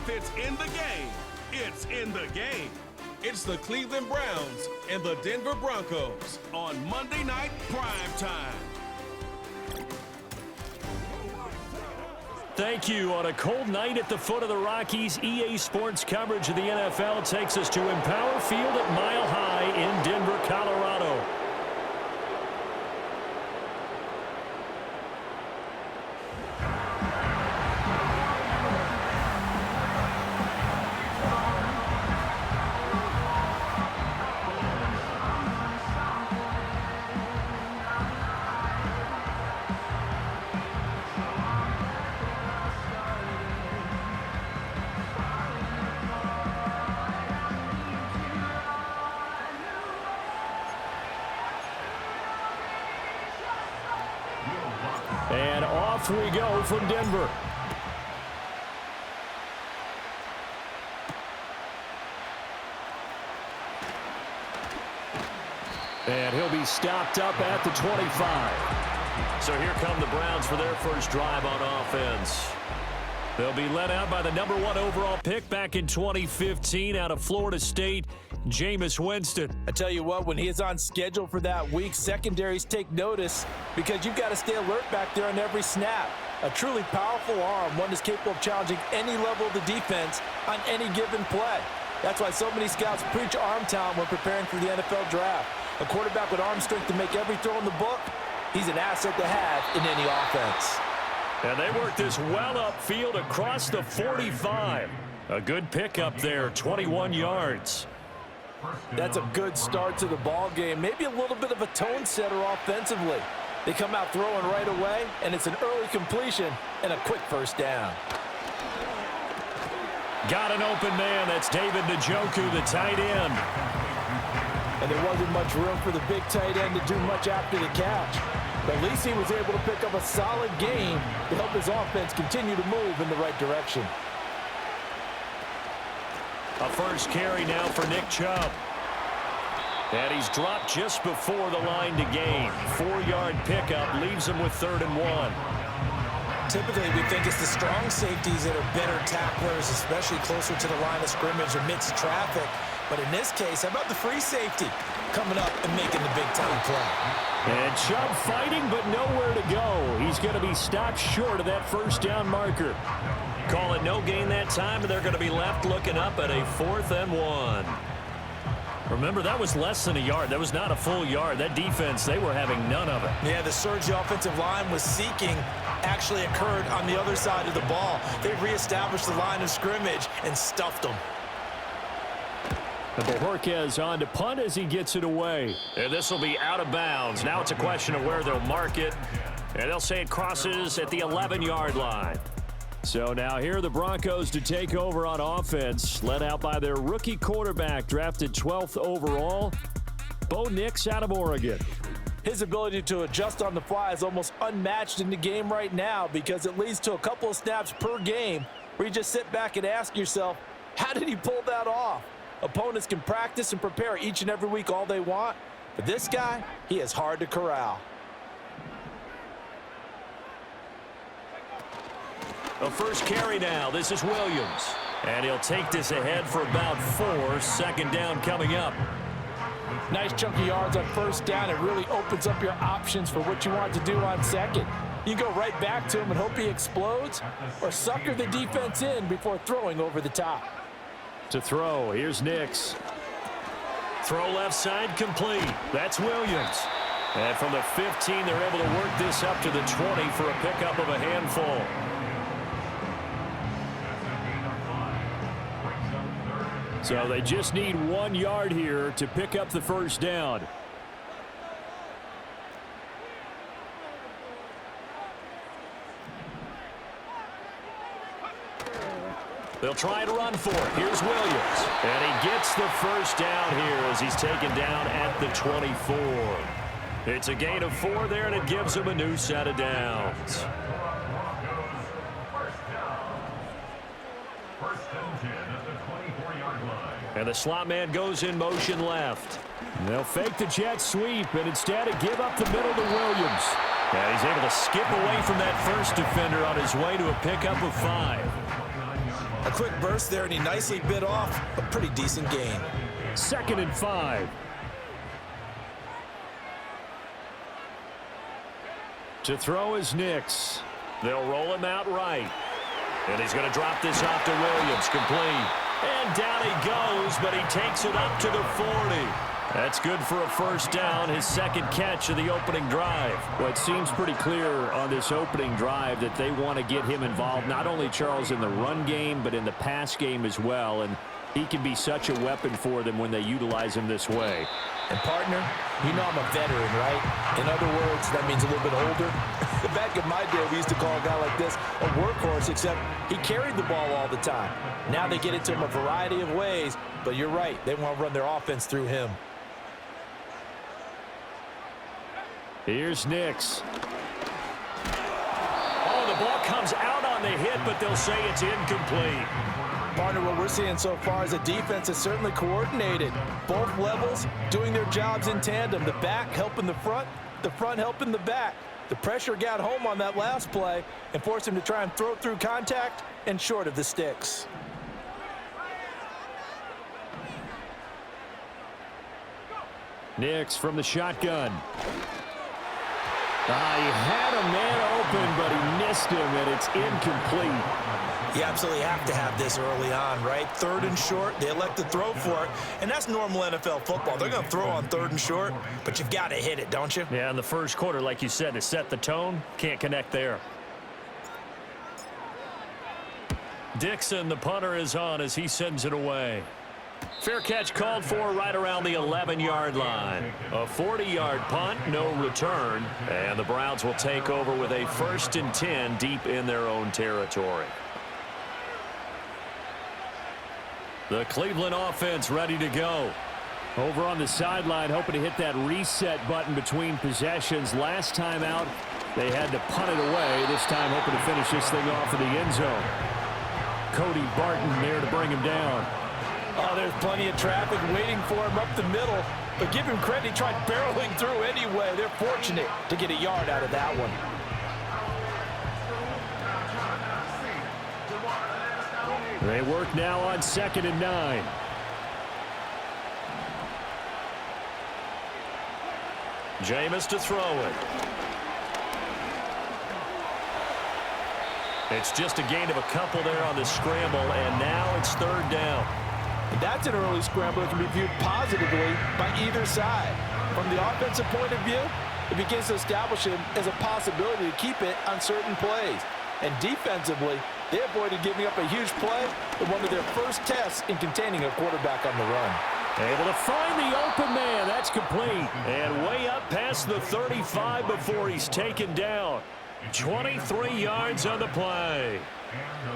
If it's in the game, it's in the game. It's the Cleveland Browns and the Denver Broncos on Monday Night Prime Time. Thank you. On a cold night at the foot of the Rockies, EA Sports coverage of the NFL takes us to Empower Field at Mile High in Denver, Colorado. And off we go from Denver. And he'll be stopped up at the 25. So here come the Browns for their first drive on offense. They'll be led out by the #1 overall pick back in 2015 out of Florida State, Jameis Winston. I tell you what, when he is on schedule for that week, secondaries take notice because you've got to stay alert back there on every snap. A truly powerful arm, one that's capable of challenging any level of the defense on any given play. That's why so many scouts preach arm talent when preparing for the NFL draft. A quarterback with arm strength to make every throw in the book, he's an asset to have in any offense. And they work this well upfield across the 45. A good pickup there, 21 yards. That's a good start to the ball game. Maybe a little bit of a tone setter offensively. They come out throwing right away, and it's an early completion and a quick first down. Got an open man. That's David Njoku, the tight end. And there wasn't much room for the big tight end to do much after the catch. But at least he was able to pick up a solid gain to help his offense continue to move in the right direction. A first carry now for Nick Chubb. And he's dropped just before the line to gain. 4-yard pickup leaves him with 3rd and 1. Typically, we think it's the strong safeties that are better tacklers, especially closer to the line of scrimmage amidst traffic. But in this case, how about the free safety coming up and making the big-time play? And Chubb fighting, but nowhere to go. He's going to be stopped short of that first down marker. Call it no gain that time, and they're going to be left looking up at a 4th and 1. Remember, that was less than a yard. That was not a full yard. That defense, they were having none of it. Yeah, the surge the offensive line was seeking actually occurred on the other side of the ball. They reestablished the line of scrimmage and stuffed them. And Bojorquez on to punt as he gets it away. And this will be out of bounds. Now it's a question of where they'll mark it. And they'll say it crosses at the 11-yard line. So now here are the Broncos to take over on offense, led out by their rookie quarterback, drafted 12th overall, Bo Nix out of Oregon. His ability to adjust on the fly is almost unmatched in the game right now because it leads to a couple of snaps per game where you just sit back and ask yourself, how did he pull that off? Opponents can practice and prepare each and every week all they want, but this guy, he is hard to corral. A first carry now. This is Williams. And he'll take this ahead for about 4. 2nd down coming up. Nice chunky yards on first down. It really opens up your options for what you want to do on second. You go right back to him and hope he explodes, or sucker the defense in before throwing over the top. To throw, here's Nix. Throw left side complete. That's Williams. And from the 15, they're able to work this up to the 20 for a pickup of a handful. So they just need 1 yard here to pick up the first down. They'll try to run for it. Here's Williams. And he gets the first down here as he's taken down at the 24. It's a gain of 4 there, and it gives him a new set of downs. And the slot man goes in motion left. And they'll fake the jet sweep and instead give up the middle to Williams. And he's able to skip away from that first defender on his way to a pickup of 5. A quick burst there, and he nicely bit off a pretty decent gain. 2nd and 5. To throw is Nix. They'll roll him out right. And he's going to drop this off to Williams, complete. And down he goes, but he takes it up to the 40. That's good for a first down, his second catch of the opening drive. Well, it seems pretty clear on this opening drive that they want to get him involved, not only, Charles, in the run game, but in the pass game as well. And he can be such a weapon for them when they utilize him this way. And, partner, you know I'm a veteran, right? In other words, that means a little bit older. Back in my day, we used to call a guy like this a workhorse, except he carried the ball all the time. Now they get it to him a variety of ways, but you're right. They want to run their offense through him. Here's Nix. Oh, the ball comes out on the hit, but they'll say it's incomplete. Partner, what we're seeing so far is a defense that's certainly coordinated. Both levels doing their jobs in tandem. The back helping the front helping the back. The pressure got home on that last play and forced him to try and throw through contact and short of the sticks. Nix from the shotgun. He had a man open, but he missed him, and it's incomplete. You absolutely have to have this early on, right? 3rd and short, they elect to throw for it, and that's normal NFL football. They're going to throw on 3rd and short, but you've got to hit it, don't you? Yeah, in the first quarter, like you said, to set the tone, can't connect there. Dixon, the punter, is on as he sends it away. Fair catch called for right around the 11-yard line. A 40-yard punt, no return, and the Browns will take over with a 1st and 10 deep in their own territory. The Cleveland offense ready to go. Over on the sideline, hoping to hit that reset button between possessions. Last time out, they had to punt it away. This time, hoping to finish this thing off in the end zone. Cody Barton there to bring him down. Oh, there's plenty of traffic waiting for him up the middle. But give him credit, he tried barreling through anyway. They're fortunate to get a yard out of that one. They work now on 2nd and 9. Jameis to throw it. It's just a gain of a couple there on the scramble, and now it's 3rd down. And that's an early scramble that can be viewed positively by either side. From the offensive point of view, it begins to establish him as a possibility to keep it on certain plays. And defensively, they avoided giving up a huge play in one of their first tests in containing a quarterback on the run. Able to find the open man. That's complete. And way up past the 35 before he's taken down. 23 yards on the play.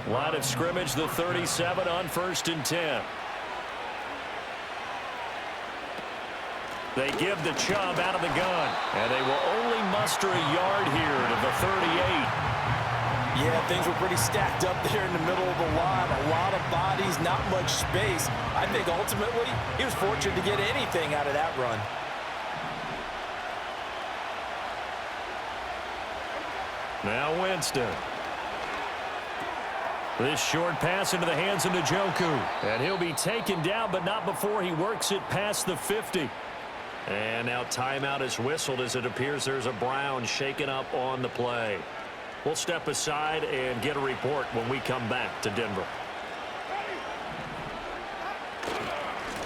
Line of scrimmage, the 37 on 1st and 10. They give the Chubb out of the gun, and they will only muster a yard here to the 38. Yeah, things were pretty stacked up there in the middle of the line. A lot of bodies, not much space. I think ultimately he was fortunate to get anything out of that run. Now Winston. This short pass into the hands of Njoku. And he'll be taken down, but not before he works it past the 50. And now timeout is whistled as it appears there's a Brown shaken up on the play. We'll step aside and get a report when we come back to Denver.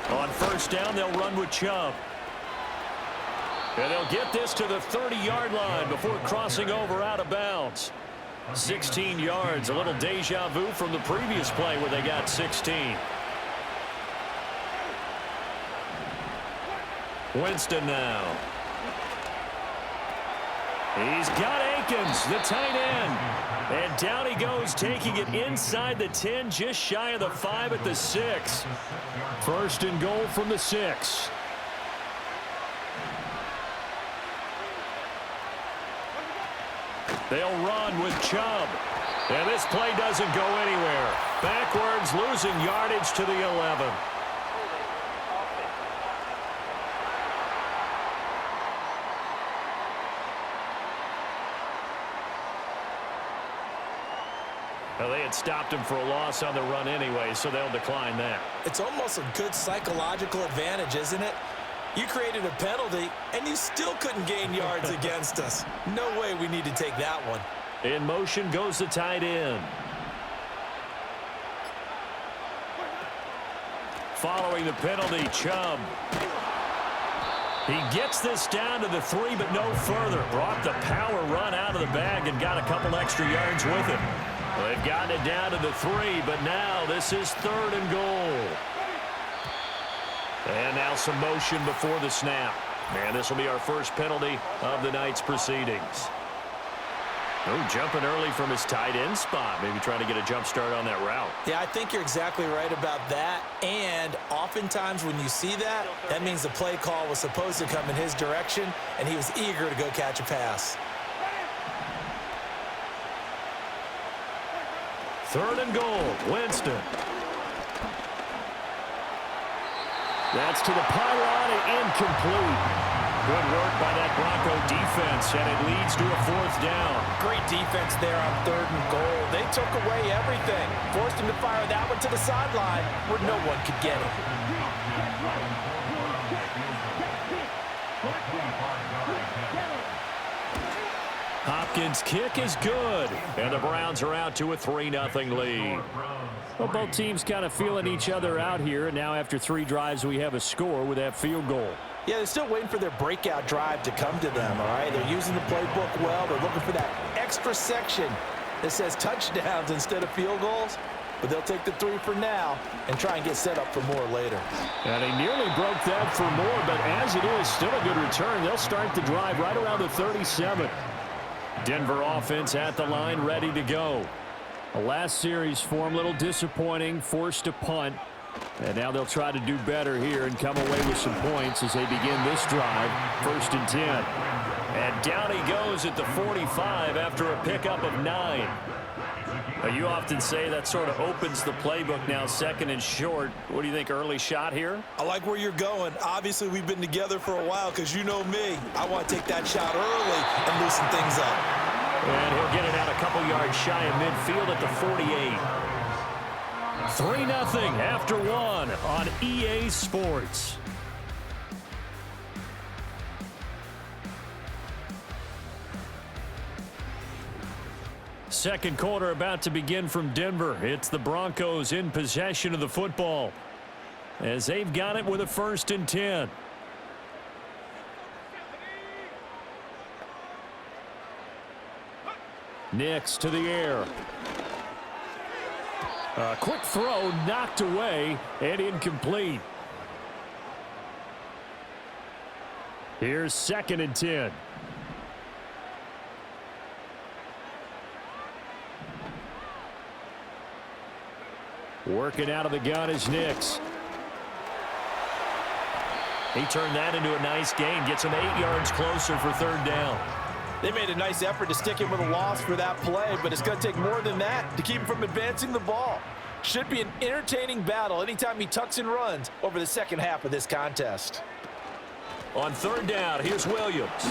On 1st down, they'll run with Chubb. And they'll get this to the 30-yard line before crossing over out of bounds. 16 yards, a little deja vu from the previous play where they got 16. Winston now. He's got Akins, the tight end. And down he goes, taking it inside the 10, just shy of the 5 at the 6. 1st and goal from the 6. They'll run with Chubb. And this play doesn't go anywhere. Backwards, losing yardage to the 11. Well, they had stopped him for a loss on the run anyway, so they'll decline that. It's almost a good psychological advantage, isn't it? You created a penalty, and you still couldn't gain yards against us. No way we need to take that one. In motion goes the tight end. Following the penalty, Chubb. He gets this down to the 3, but no further. Brought the power run out of the bag and got a couple extra yards with it. Well, they've gotten it down to the 3, but now this is 3rd and goal. And now some motion before the snap. And this will be our first penalty of the night's proceedings. Oh, jumping early from his tight end spot. Maybe trying to get a jump start on that route. Yeah, I think you're exactly right about that. And oftentimes when you see that, that means the play call was supposed to come in his direction, and he was eager to go catch a pass. 3rd and goal, Winston. That's to the pylon and incomplete. Good work by that Bronco defense, and it leads to a 4th down. Great defense there on 3rd and goal. They took away everything. Forced him to fire that one to the sideline where no one could get it. Hopkins' kick is good, and the Browns are out to a 3-0 lead. Well, both teams kind of feeling each other out here, and now after 3 drives, we have a score with that field goal. Yeah, they're still waiting for their breakout drive to come to them, all right? They're using the playbook well. They're looking for that extra section that says touchdowns instead of field goals. But they'll take the 3 for now and try and get set up for more later. And they nearly broke that for more, but as it is, still a good return. They'll start the drive right around the 37. Denver offense at the line, ready to go. The last series for them, a little disappointing, forced to punt. And now they'll try to do better here and come away with some points as they begin this drive. 1st and 10. And down he goes at the 45 after a pickup of 9. You often say that sort of opens the playbook now, 2nd and short. What do you think, early shot here? I like where you're going. Obviously, we've been together for a while because you know me. I want to take that shot early and loosen things up. And he'll get it out a couple yards shy of midfield at the 48. 3-0 after 1 on EA Sports. Second quarter about to begin from Denver. It's the Broncos in possession of the football as they've got it with a 1st and 10. Nix to the air. A quick throw knocked away and incomplete. Here's 2nd and 10. Working out of the gun is Nix. He turned that into a nice gain. Gets him 8 yards closer for 3rd down. They made a nice effort to stick him with a loss for that play, but it's going to take more than that to keep him from advancing the ball. Should be an entertaining battle anytime he tucks and runs over the second half of this contest. On 3rd down, here's Williams.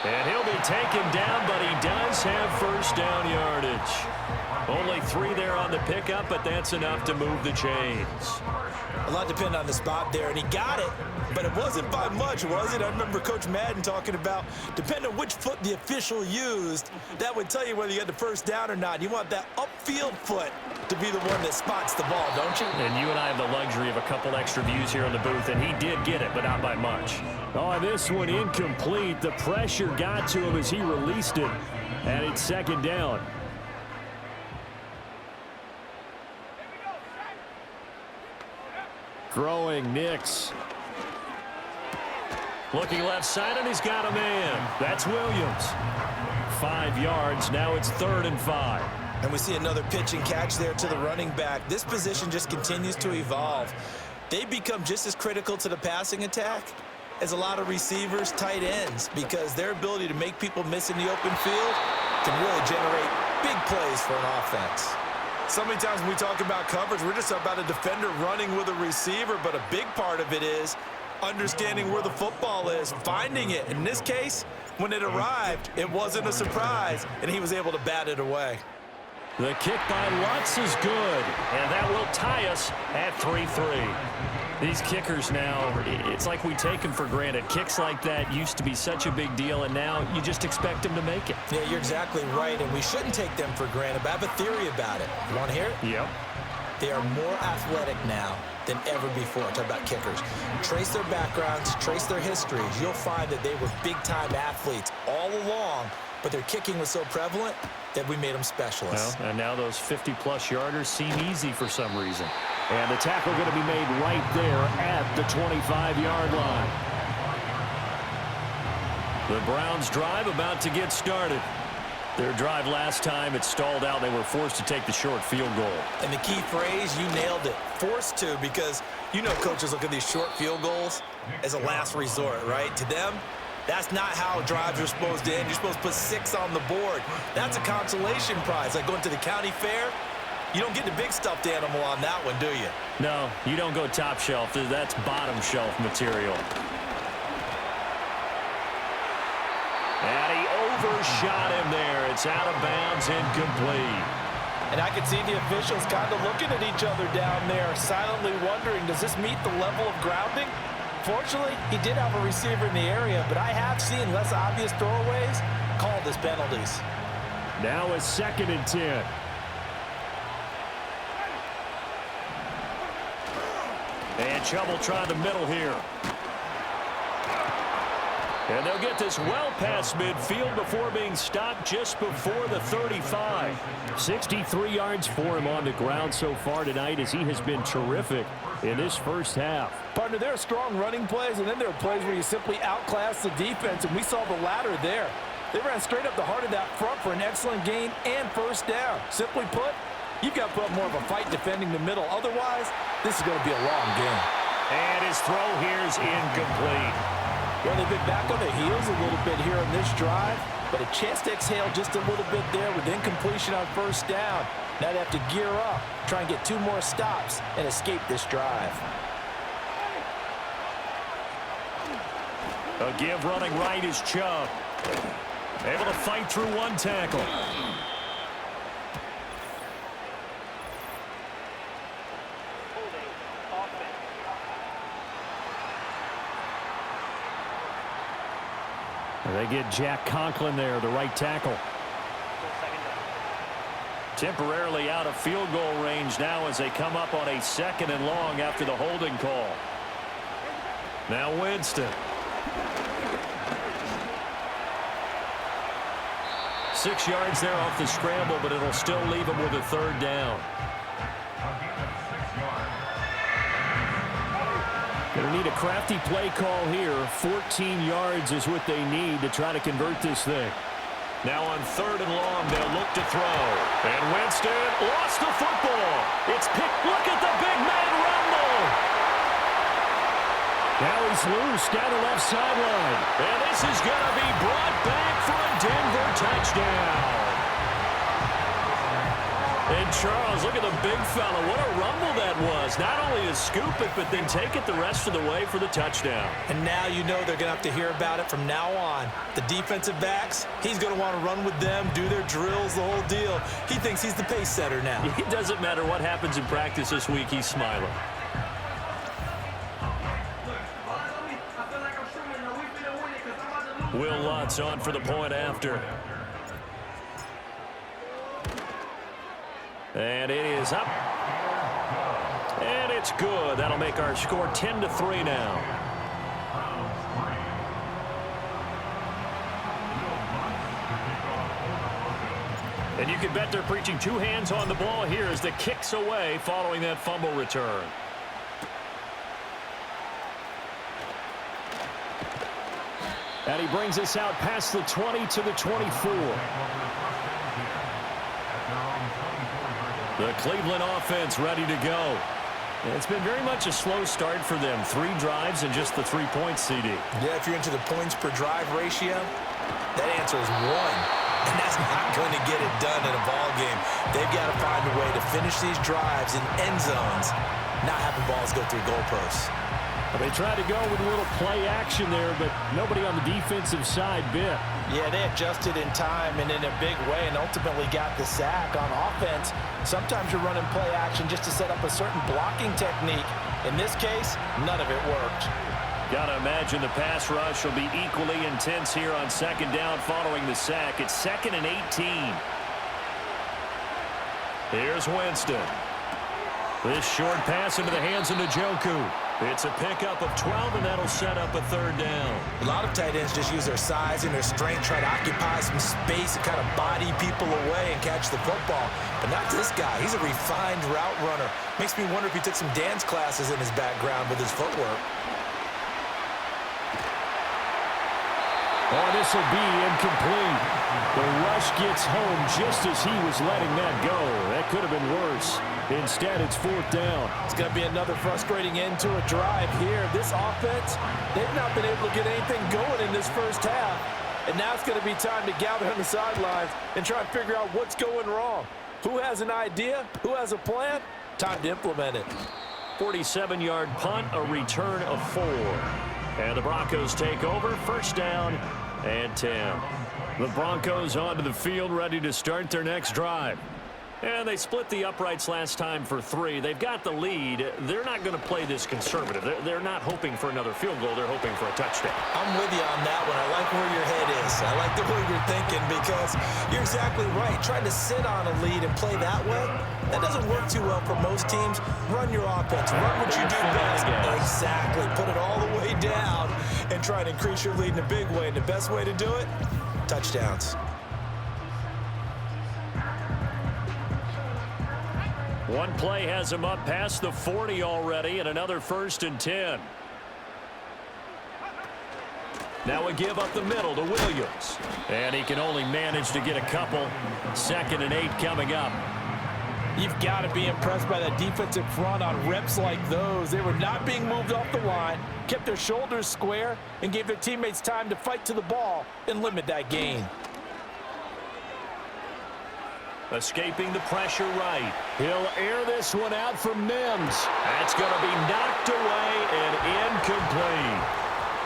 And he'll be taken down, but he does have 1st down yardage. Only 3 there on the pickup, but that's enough to move the chains. A lot depended on the spot there, and he got it, but it wasn't by much, was it? I remember Coach Madden talking about, depending on which foot the official used, that would tell you whether you had the 1st down or not. You want that upfield foot to be the one that spots the ball, don't you? And you and I have the luxury of a couple extra views here in the booth, and he did get it, but not by much. Oh, this one incomplete. The pressure got to him as he released it, and it's 2nd down. Throwing Nix. Looking left side, and he's got a man. That's Williams. 5 yards. Now it's 3rd and 5. And we see another pitch and catch there to the running back. This position just continues to evolve. They become just as critical to the passing attack as a lot of receivers, tight ends, because their ability to make people miss in the open field can really generate big plays for an offense. So many times when we talk about coverage, we're just about a defender running with a receiver, but a big part of it is understanding where the football is, finding it. In this case, when it arrived, it wasn't a surprise, and he was able to bat it away. The kick by Lutz is good, and that will tie us at 3-3. These kickers now, it's like we take them for granted. Kicks like that used to be such a big deal, and now you just expect them to make it. Yeah, you're exactly right, and we shouldn't take them for granted, but I have a theory about it. You want to hear it? Yep. They are more athletic now than ever before. Talk about kickers. Trace their backgrounds, trace their histories. You'll find that they were big-time athletes all along, but their kicking was so prevalent that we made them specialists. Well, and now those 50-plus yarders seem easy for some reason. And the tackle going to be made right there at the 25-yard line. The Browns drive about to get started. Their drive last time, it stalled out. They were forced to take the short field goal. And the key phrase, you nailed it, forced to, because you know coaches look at these short field goals as a last resort, right? To them, that's not how drives are supposed to end. You're supposed to put 6 on the board. That's a consolation prize. Like going to the county fair, you don't get the big stuffed animal on that one, do you? No, you don't go top shelf. That's bottom shelf material. And he overshot him there. It's out of bounds, incomplete. And I can see the officials kind of looking at each other down there, silently wondering, does this meet the level of grounding? Fortunately, he did have a receiver in the area, but I have seen less obvious throwaways called as penalties. Now it's 2nd and 10. And trouble trying the middle here. And they'll get this well past midfield before being stopped just before the 35. 63 yards for him on the ground so far tonight as he has been terrific in this first half. Partner, there are strong running plays, and then there are plays where you simply outclass the defense, and we saw the latter there. They ran straight up the heart of that front for an excellent gain and first down. Simply put, you've got to put up more of a fight defending the middle. Otherwise, this is going to be a long game. And his throw here is incomplete. Well, they've been back on their heels a little bit here on this drive, but a chance to exhale just a little bit there with incompletion on first down. Now they have to gear up, try and get 2 more stops, and escape this drive. A give running right is Chubb. Able to fight through 1 tackle. They get Jack Conklin there, the right tackle. Temporarily out of field goal range now as they come up on a 2nd and long after the holding call. Now Winston. 6 yards there off the scramble, but it'll still leave him with a 3rd down. Going to need a crafty play call here. 14 yards is what they need to try to convert this thing. Now on 3rd and long, they'll look to throw. And Winston lost the football. It's picked. Look at the big man rumble. Now he's loose down the left sideline. And this is going to be brought back for a Denver touchdown. And Charles, look at the big fella. What a rumble that was. Not only to scoop it, but then take it the rest of the way for the touchdown. And now you know they're going to have to hear about it from now on. The defensive backs, he's going to want to run with them, do their drills, the whole deal. He thinks he's the pace setter now. It doesn't matter what happens in practice this week, he's smiling. Will Lutz on for the point after. And it is up. And it's good. That'll make our score 10-3 now. And you can bet they're preaching 2 hands on the ball here as the kick's away following that fumble return. And he brings us out past the 20 to the 24. The Cleveland offense ready to go. It's been very much a slow start for them. 3 drives and just the 3 points, CD. Yeah, if you're into the points per drive ratio, that answer is 1. And that's not going to get it done in a ball game. They've got to find a way to finish these drives in end zones, not having balls go through goalposts. They tried to go with a little play action there, but nobody on the defensive side bit. Yeah, they adjusted in time and in a big way and ultimately got the sack. On offense, sometimes you're running play action just to set up a certain blocking technique. In this case, none of it worked. Got to imagine the pass rush will be equally intense here on second down following the sack. It's 2nd and 18. Here's Winston. This short pass into the hands of Njoku. It's a pickup of 12, and that'll set up a 3rd down. A lot of tight ends just use their size and their strength, try to occupy some space and kind of body people away and catch the football. But not this guy. He's a refined route runner. Makes me wonder if he took some dance classes in his background with his footwork. Oh, this will be incomplete. The rush gets home just as he was letting that go. That could have been worse. Instead, it's 4th down. It's going to be another frustrating end to a drive here. This offense, they've not been able to get anything going in this first half. And now it's going to be time to gather on the sidelines and try and figure out what's going wrong. Who has an idea? Who has a plan? Time to implement it. 47-yard punt, a return of 4. And the Broncos take over, 1st down and 10. The Broncos onto the field, ready to start their next drive. And they split the uprights last time for 3. They've got the lead. They're not going to play this conservative. They're not hoping for another field goal. They're hoping for a touchdown. I'm with you on that one. I like where your head is. I like the way you're thinking because you're exactly right. Trying to sit on a lead and play that way, that doesn't work too well for most teams. Run your offense. Run what you do best. Exactly. Put it all the way down and try to increase your lead in a big way. And the best way to do it, touchdowns. One play has him up past the 40 already, and another 1st and 10. Now a give up the middle to Williams. And he can only manage to get a couple. 2nd and 8 coming up. You've got to be impressed by that defensive front on reps like those. They were not being moved off the line, kept their shoulders square, and gave their teammates time to fight to the ball and limit that gain. Escaping the pressure right. He'll air this one out from Mims. That's going to be knocked away and incomplete.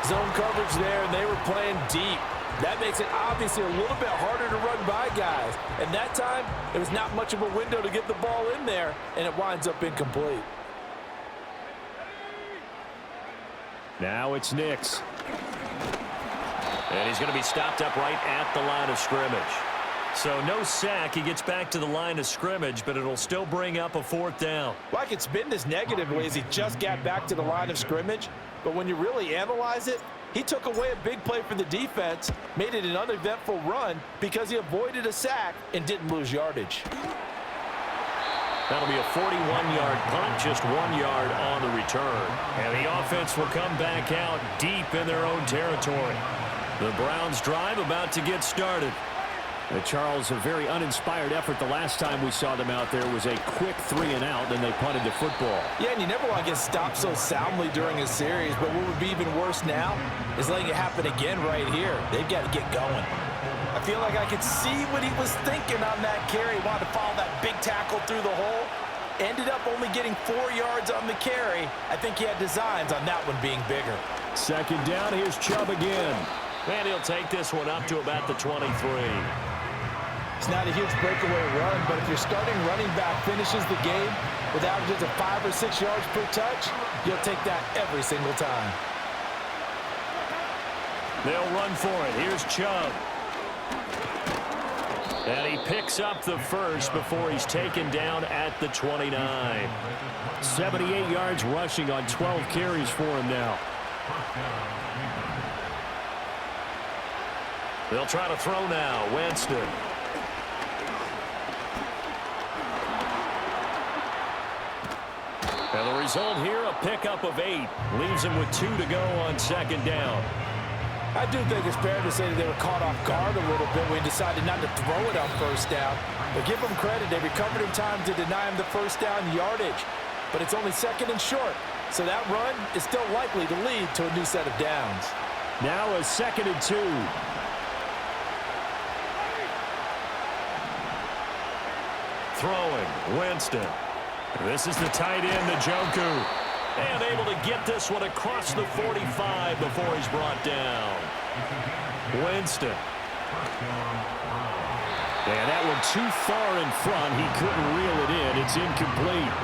Zone coverage there, and they were playing deep. That makes it obviously a little bit harder to run by guys. And that time, there was not much of a window to get the ball in there, and it winds up incomplete. Now it's Nix. And he's going to be stopped up right at the line of scrimmage. So no sack. He gets back to the line of scrimmage, but it'll still bring up a 4th down. Well, I can spin this negatively as he just got back to the line of scrimmage. But when you really analyze it, he took away a big play for the defense, made it an uneventful run because he avoided a sack and didn't lose yardage. That'll be a 41-yard punt, just 1 yard on the return. And the offense will come back out deep in their own territory. The Browns drive about to get started. Charles, a very uninspired effort the last time we saw them out there was a quick 3-and-out, and they punted the football. Yeah, and you never want to get stopped so soundly during a series, but what would be even worse now is letting it happen again right here. They've got to get going. I feel like I could see what he was thinking on that carry. He wanted to follow that big tackle through the hole. Ended up only getting 4 yards on the carry. I think he had designs on that one being bigger. 2nd down, here's Chubb again. And he'll take this one up to about the 23. It's not a huge breakaway run, but if your starting running back finishes the game with averages of 5 or 6 yards per touch, you'll take that every single time. They'll run for it. Here's Chubb. And he picks up the 1st before he's taken down at the 29. 78 yards rushing on 12 carries for him now. They'll try to throw now. Winston. And the result here, a pickup of 8. Leaves him with 2 to go on 2nd down. I do think it's fair to say that they were caught off guard a little bit when they decided not to throw it on 1st down. But give them credit. They recovered in time to deny him the 1st down yardage. But it's only 2nd and short. So that run is still likely to lead to a new set of downs. Now a 2nd and 2. Throwing, Winston. This is the tight end, Njoku. And able to get this one across the 45 before he's brought down. Winston. And that one too far in front. He couldn't reel it in. It's incomplete.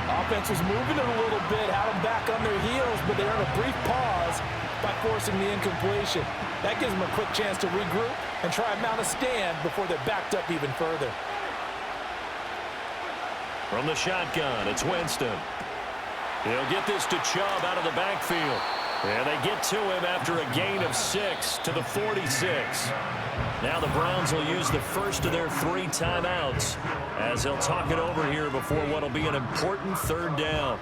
Offense was moving it a little bit, had them back on their heels, but they're in a brief pause by forcing the incompletion. That gives them a quick chance to regroup and try and mount a stand before they're backed up even further. From the shotgun, it's Winston. He'll get this to Chubb out of the backfield. And they get to him after a gain of 6 to the 46. Now the Browns will use the first of their 3 timeouts as they'll talk it over here before what will be an important 3rd down.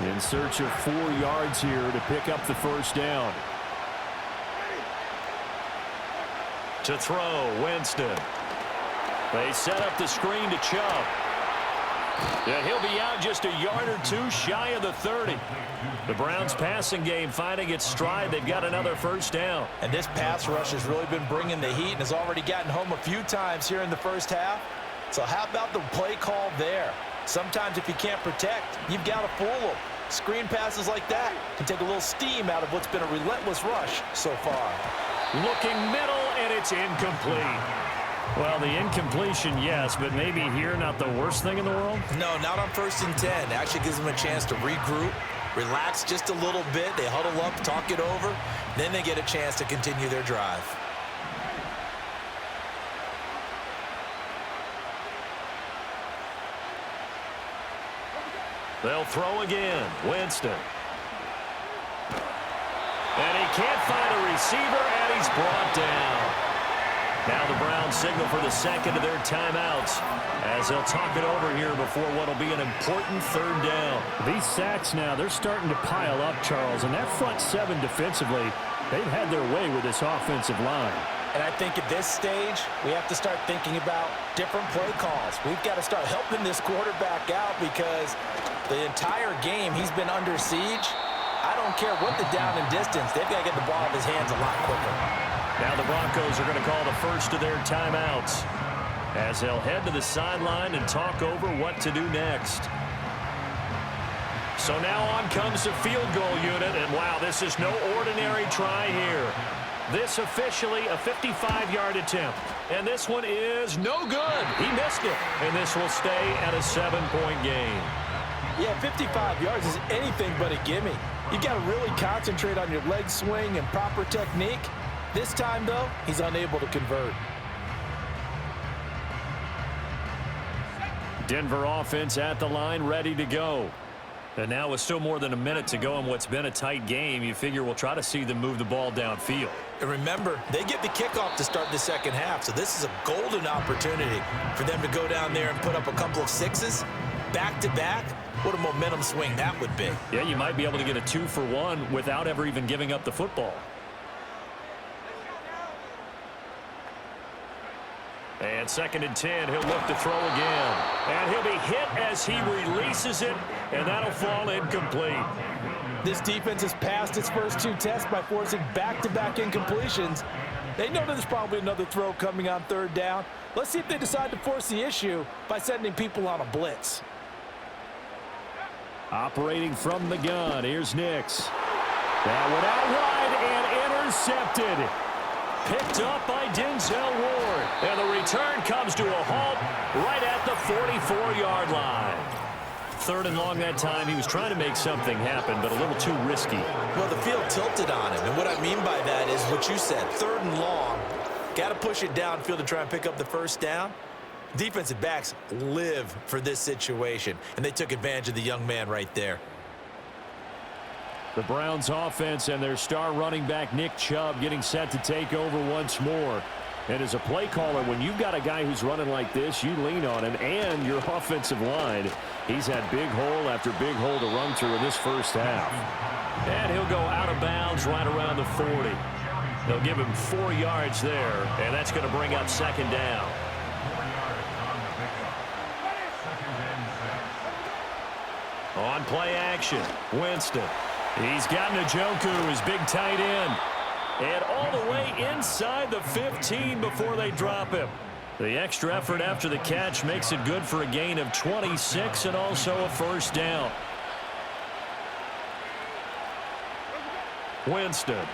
In search of 4 yards here to pick up the 1st down. To throw, Winston. They set up the screen to Chubb. And he'll be out just a yard or 2 shy of the 30. The Browns passing game finding its stride. They've got another 1st down. And this pass rush has really been bringing the heat and has already gotten home a few times here in the 1st half. So how about the play call there? Sometimes if you can't protect, you've got to fool them. Screen passes like that can take a little steam out of what's been a relentless rush so far. Looking middle, and it's incomplete. Well, the incompletion, yes, but maybe here not the worst thing in the world? No, not on 1st and 10. It actually gives them a chance to regroup, relax just a little bit. They huddle up, talk it over. Then they get a chance to continue their drive. They'll throw again. Winston. And he can't find a receiver, and he's brought down. Now the Browns signal for the 2nd of their timeouts as they'll talk it over here before what will be an important 3rd down. These sacks now, they're starting to pile up, Charles, and that front 7 defensively, they've had their way with this offensive line. And I think at this stage, we have to start thinking about different play calls. We've got to start helping this quarterback out because the entire game he's been under siege. I don't care what the down and distance. They've got to get the ball out of his hands a lot quicker. Now the Broncos are going to call the first of their timeouts as they'll head to the sideline and talk over what to do next. So now on comes the field goal unit, and wow, this is no ordinary try here. This officially a 55-yard attempt, and this one is no good. He missed it, and this will stay at a 7-point game. Yeah, 55 yards is anything but a gimme. You've got to really concentrate on your leg swing and proper technique. This time, though, he's unable to convert. Denver offense at the line, ready to go. And now with still more than a minute to go in what's been a tight game, you figure we'll try to see them move the ball downfield. And remember, they get the kickoff to start the 2nd half, so this is a golden opportunity for them to go down there and put up a couple of 6s back-to-back. What a momentum swing that would be. Yeah, you might be able to get a 2-for-1 without ever even giving up the football. And 2nd and 10, he'll look to throw again. And he'll be hit as he releases it, and that'll fall incomplete. This defense has passed its first 2 tests by forcing back-to-back incompletions. They know there's probably another throw coming on 3rd down. Let's see if they decide to force the issue by sending people on a blitz. Operating from the gun, here's Nix. That one out wide and intercepted. Picked up by Denzel Ward. And the return comes to a halt right at the 44-yard line. 3rd and long that time. He was trying to make something happen, but a little too risky. Well, the field tilted on him, and what I mean by that is what you said. 3rd and long. Got to push it downfield to try and pick up the 1st down. Defensive backs live for this situation, and they took advantage of the young man right there. The Browns offense and their star running back Nick Chubb getting set to take over once more. And as a play caller, when you've got a guy who's running like this, you lean on him and your offensive line. He's had big hole after big hole to run through in this 1st half. And he'll go out of bounds right around the 40. They'll give him 4 yards there, and that's going to bring up 2nd down. On play action, Winston. He's got Njoku, his big tight end. And all the way in inside the 15 before they drop him. The extra effort after the catch makes it good for a gain of 26 and also a first down. Winston.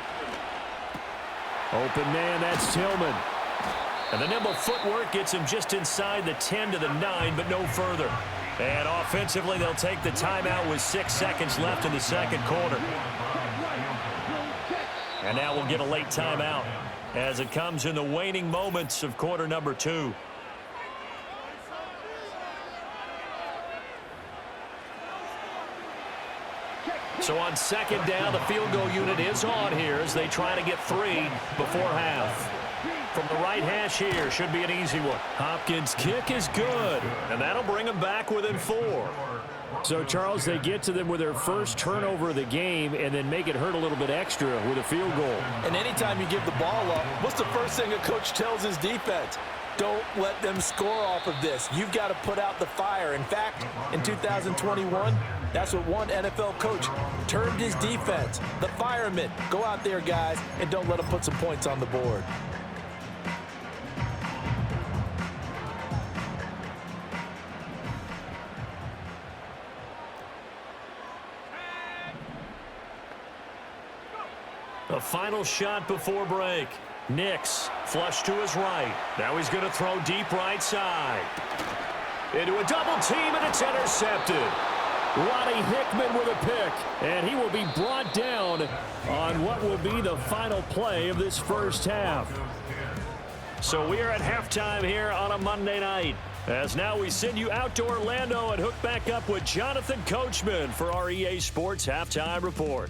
Open man, that's Tillman. And the nimble footwork gets him just inside the 10 to the 9, but no further. And offensively, they'll take the timeout with 6 seconds left in the second quarter. And now we'll get a late timeout as it comes in the waning moments of quarter number 2. So on second down, the field goal unit is on here as they try to get 3 before half. From the right hash here, should be an easy one. Hopkins' kick is good, and that'll bring them back within 4. So, Charles, they get to them with their first turnover of the game and then make it hurt a little bit extra with a field goal. And anytime you give the ball up, what's the first thing a coach tells his defense? Don't let them score off of this. You've got to put out the fire. In fact, in 2021, that's what one NFL coach termed his defense. The firemen. Go out there, guys, and don't let them put some points on the board. The final shot before break. Nix flush to his right. Now he's going to throw deep right side. Into a double team, and it's intercepted. Ronnie Hickman with a pick, and he will be brought down on what will be the final play of this first half. So we are at halftime here on a Monday night. As now we send you out to Orlando and hook back up with Jonathan Coachman for our EA Sports Halftime Report.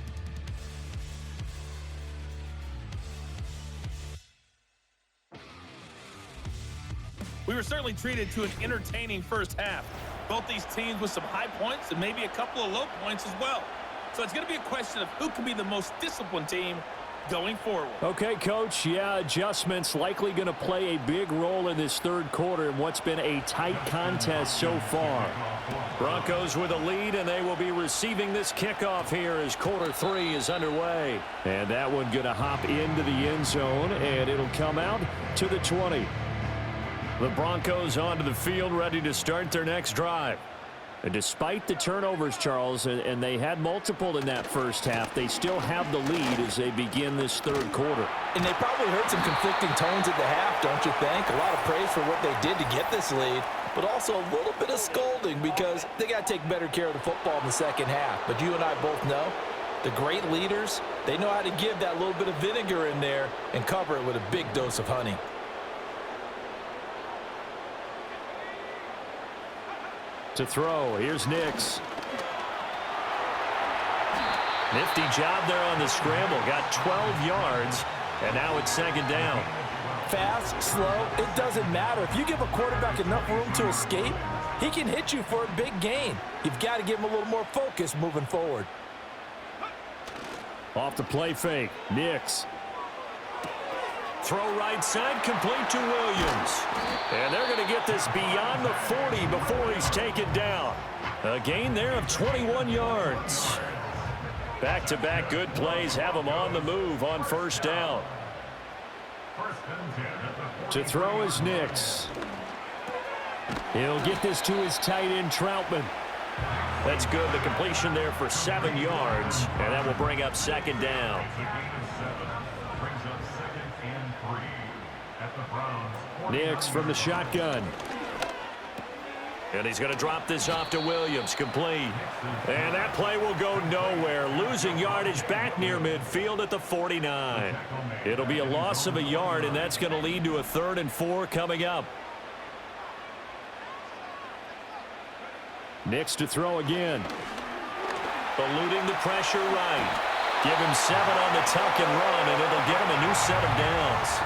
We were certainly treated to an entertaining first half. Both these teams with some high points and maybe a couple of low points as well. So it's going to be a question of who can be the most disciplined team going forward. Okay, Coach, yeah, adjustments likely going to play a big role in this third quarter in what's been a tight contest so far. Broncos with a lead, and they will be receiving this kickoff here as quarter 3 is underway. And that one going to hop into the end zone, and it'll come out to the 20. The Broncos onto the field, ready to start their next drive. And despite the turnovers, Charles, and they had multiple in that first half, they still have the lead as they begin this third quarter. And they probably heard some conflicting tones at the half, don't you think? A lot of praise for what they did to get this lead, but also a little bit of scolding because they got to take better care of the football in the second half. But you and I both know the great leaders, they know how to give that little bit of vinegar in there and cover it with a big dose of honey. To throw, here's Nix. Nifty job there on the scramble. Got 12 yards, and now it's second down. Fast, slow, it doesn't matter. If you give a quarterback enough room to escape, he can hit you for a big gain. You've got to give him a little more focus moving forward. Off the play fake, Nix. Throw right side, complete to Williams. And they're going to get this beyond the 40 before he's taken down. A gain there of 21 yards. Back-to-back good plays have him on the move on first down. To throw is Nix. He'll get this to his tight end, Troutman. That's good. The completion there for 7 yards. And that will bring up second down. Nix from the shotgun. And he's going to drop this off to Williams, complete. And that play will go nowhere. Losing yardage back near midfield at the 49. It'll be a loss of a yard, and that's going to lead to a 3rd and 4 coming up. Nix to throw again. Eluding the pressure right. Give him 7 on the tuck and run, and it'll give him a new set of downs.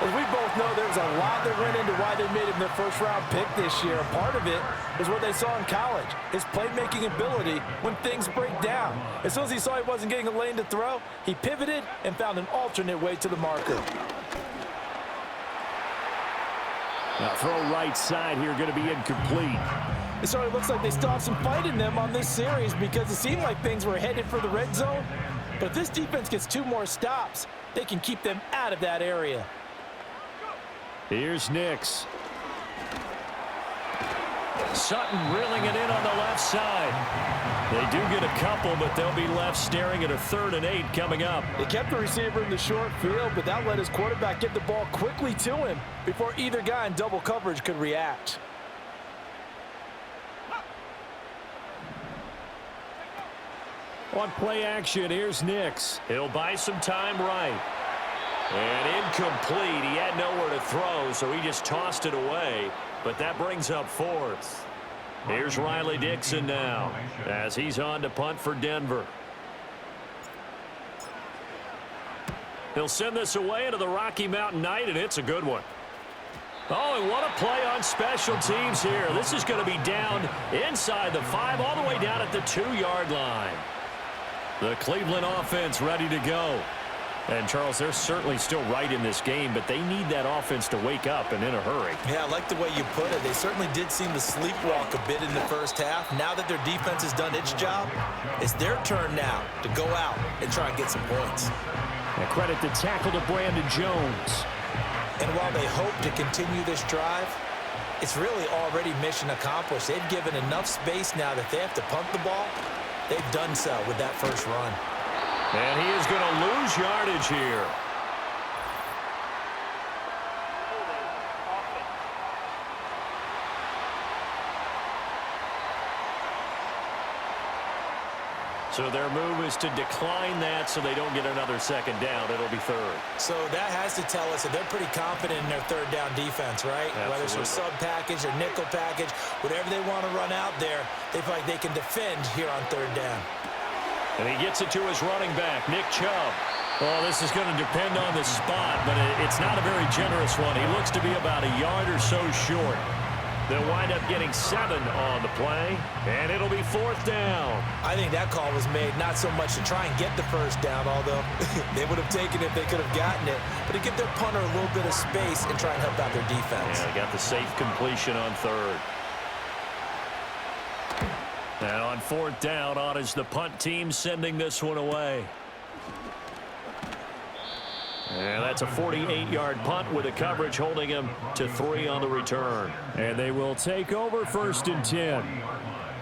As we both know, there's a lot that went into why they made him their first-round pick this year. Part of it is what they saw in college, his playmaking ability when things break down. As soon as he saw he wasn't getting a lane to throw, he pivoted and found an alternate way to the marker. Now throw right side here, going to be incomplete. It sort of looks like they still have some fight in them on this series because it seemed like things were headed for the red zone. But if this defense gets 2 more stops, they can keep them out of that area. Here's Nix. Sutton reeling it in on the left side. They do get a couple, but they'll be left staring at a 3rd and 8 coming up. They kept the receiver in the short field, but that let his quarterback get the ball quickly to him before either guy in double coverage could react. On play action, here's Nix. He'll buy some time right. And incomplete. He had nowhere to throw, so he just tossed it away. But that brings up 4th. Here's Riley Dixon now as he's on to punt for Denver. He'll send this away into the Rocky Mountain Night, and it's a good one. Oh, and what a play on special teams here. This is going to be down inside the 5, all the way down at the 2-yard line. The Cleveland offense ready to go. And, Charles, they're certainly still right in this game, but they need that offense to wake up and in a hurry. Yeah, I like the way you put it. They certainly did seem to sleepwalk a bit in the first half. Now that their defense has done its job, it's their turn now to go out and try and get some points. And credit the tackle to Brandon Jones. And while they hope to continue this drive, it's really already mission accomplished. They've given enough space now that they have to punt the ball. They've done so with that first run. And he is going to lose yardage here. So their move is to decline that so they don't get another 2nd down. It'll be 3rd. So that has to tell us that they're pretty confident in their 3rd down defense, right? Absolutely. Whether it's a sub package or nickel package, whatever they want to run out there, they feel like they can defend here on 3rd down. And he gets it to his running back, Nick Chubb. Well, this is going to depend on the spot, but it's not a very generous one. He looks to be about a yard or so short. They'll wind up getting 7 on the play, and it'll be 4th down. I think that call was made not so much to try and get the first down, although they would have taken it if they could have gotten it, but to give their punter a little bit of space and try and help out their defense. Yeah, they got the safe completion on 3rd. And on 4th down, on is the punt team sending this one away. And that's a 48-yard punt with a coverage holding him to 3 on the return. And they will take over 1st and 10.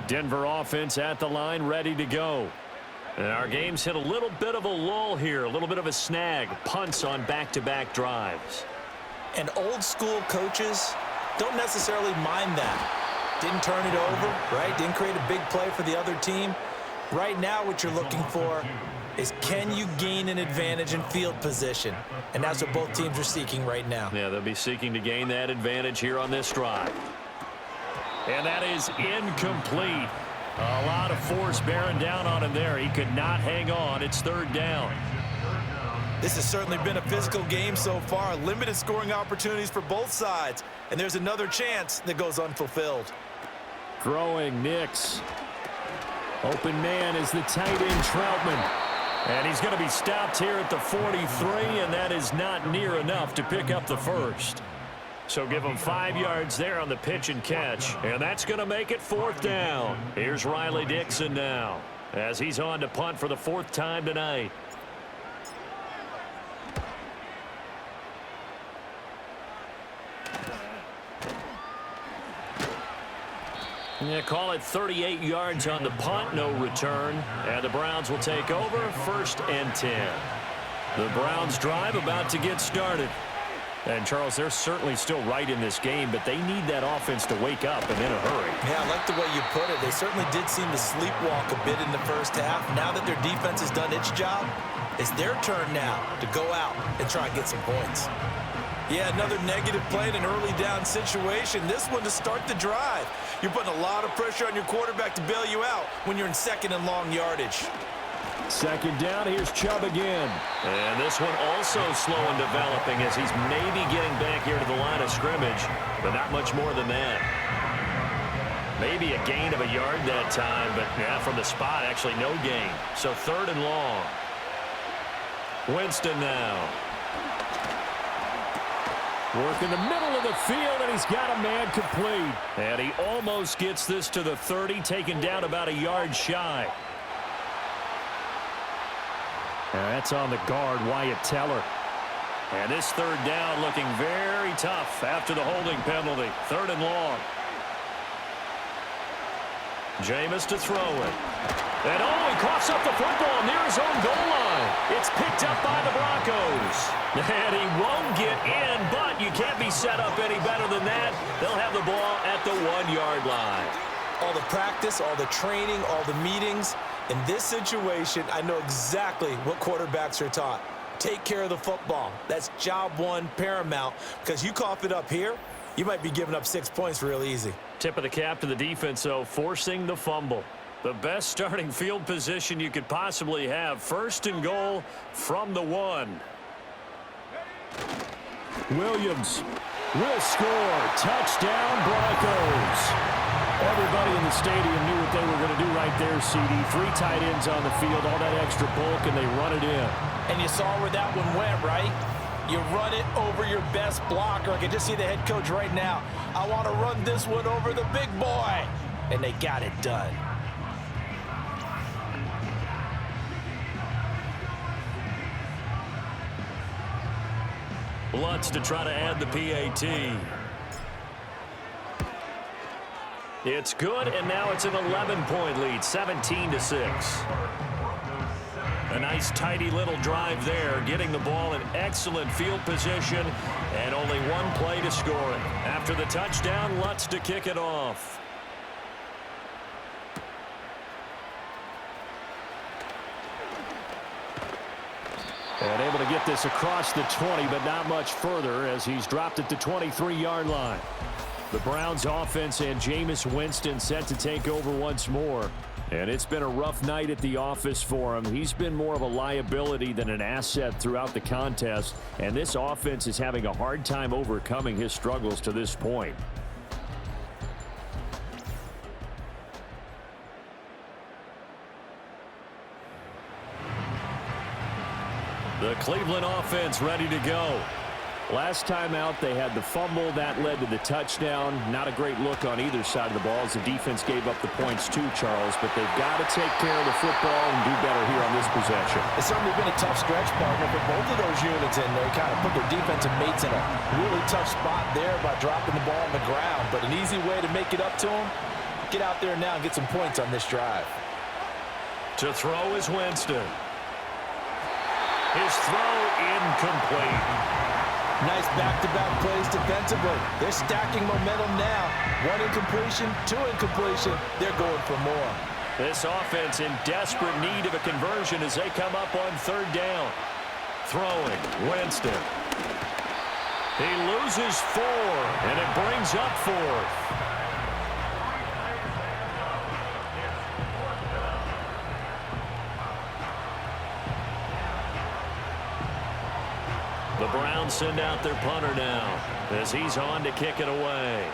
Denver offense at the line ready to go. And our game's hit a little bit of a lull here, a little bit of a snag. Punts on back-to-back drives. And old school coaches don't necessarily mind that. Didn't turn it over, right? Didn't create a big play for the other team. Right now what you're looking for is can you gain an advantage in field position? And that's what both teams are seeking right now. Yeah, they'll be seeking to gain that advantage here on this drive. And that is incomplete. A lot of force bearing down on him there. He could not hang on. It's 3rd down. This has certainly been a physical game so far. Limited scoring opportunities for both sides. And there's another chance that goes unfulfilled. Throwing Nix. Open man is the tight end Troutman. And he's going to be stopped here at the 43, and that is not near enough to pick up the 1st. So give him 5 yards there on the pitch and catch, and that's going to make it 4th down. Here's Riley Dixon now as he's on to punt for the 4th time tonight. Yeah, call it 38 yards on the punt, no return. And the Browns will take over 1st and 10. The Browns drive about to get started. And, Charles, they're certainly still right in this game, but they need that offense to wake up and in a hurry. Yeah, I like the way you put it. They certainly did seem to sleepwalk a bit in the first half. Now that their defense has done its job, it's their turn now to go out and try and get some points. Yeah, another negative play in an early down situation. This one to start the drive. You're putting a lot of pressure on your quarterback to bail you out when you're in 2nd and long yardage. 2nd down, here's Chubb again. And this one also slow in developing as he's maybe getting back here to the line of scrimmage, but not much more than that. Maybe a gain of a yard that time, but yeah, from the spot, actually no gain. So 3rd and long. Winston now. Work in the middle of the field, and he's got a man complete. And he almost gets this to the 30, taken down about a yard shy. And that's on the guard, Wyatt Teller. And this third down looking very tough after the holding penalty. 3rd and long. Jameis to throw it. And he coughs up the football near his own goal line. It's picked up by the Broncos. And he won't get in, but you can't be set up any better than that. They'll have the ball at the 1-yard line. All the practice, all the training, all the meetings. In this situation, I know exactly what quarterbacks are taught. Take care of the football. That's job one, paramount, because you cough it up here, you might be giving up 6 points real easy. Tip of the cap to the defense, though, forcing the fumble. The best starting field position you could possibly have. 1st and goal from the 1. Williams will score. Touchdown, Broncos. Everybody in the stadium knew what they were going to do right there, CD. 3 tight ends on the field, all that extra bulk, and they run it in. And you saw where that one went, right? You run it over your best blocker. I can just see the head coach right now. I want to run this one over the big boy. And they got it done. Lutz to try to add the PAT. It's good, and now it's an 11-point lead, 17-6. A nice, tidy little drive there, getting the ball in excellent field position, and only 1 play to score it. After the touchdown, Lutz to kick it off. And able to get this across the 20, but not much further as he's dropped it to 23-yard line. The Browns offense and Jameis Winston set to take over once more. And it's been a rough night at the office for him. He's been more of a liability than an asset throughout the contest. And this offense is having a hard time overcoming his struggles to this point. The Cleveland offense ready to go. Last time out, they had the fumble. That led to the touchdown. Not a great look on either side of the ball as the defense gave up the points too, Charles. But they've got to take care of the football and do better here on this possession. It's certainly been a tough stretch, partner, but both of those units in there kind of put their defensive mates in a really tough spot there by dropping the ball on the ground. But an easy way to make it up to them, get out there now and get some points on this drive. To throw is Winston. His throw incomplete. Nice back-to-back plays defensively. They're stacking momentum now. 1 incompletion, 2 incompletion. They're going for more. This offense in desperate need of a conversion as they come up on 3rd down. Throwing, Winston. He loses 4, and it brings up 4th. The Browns send out their punter now as he's on to kick it away.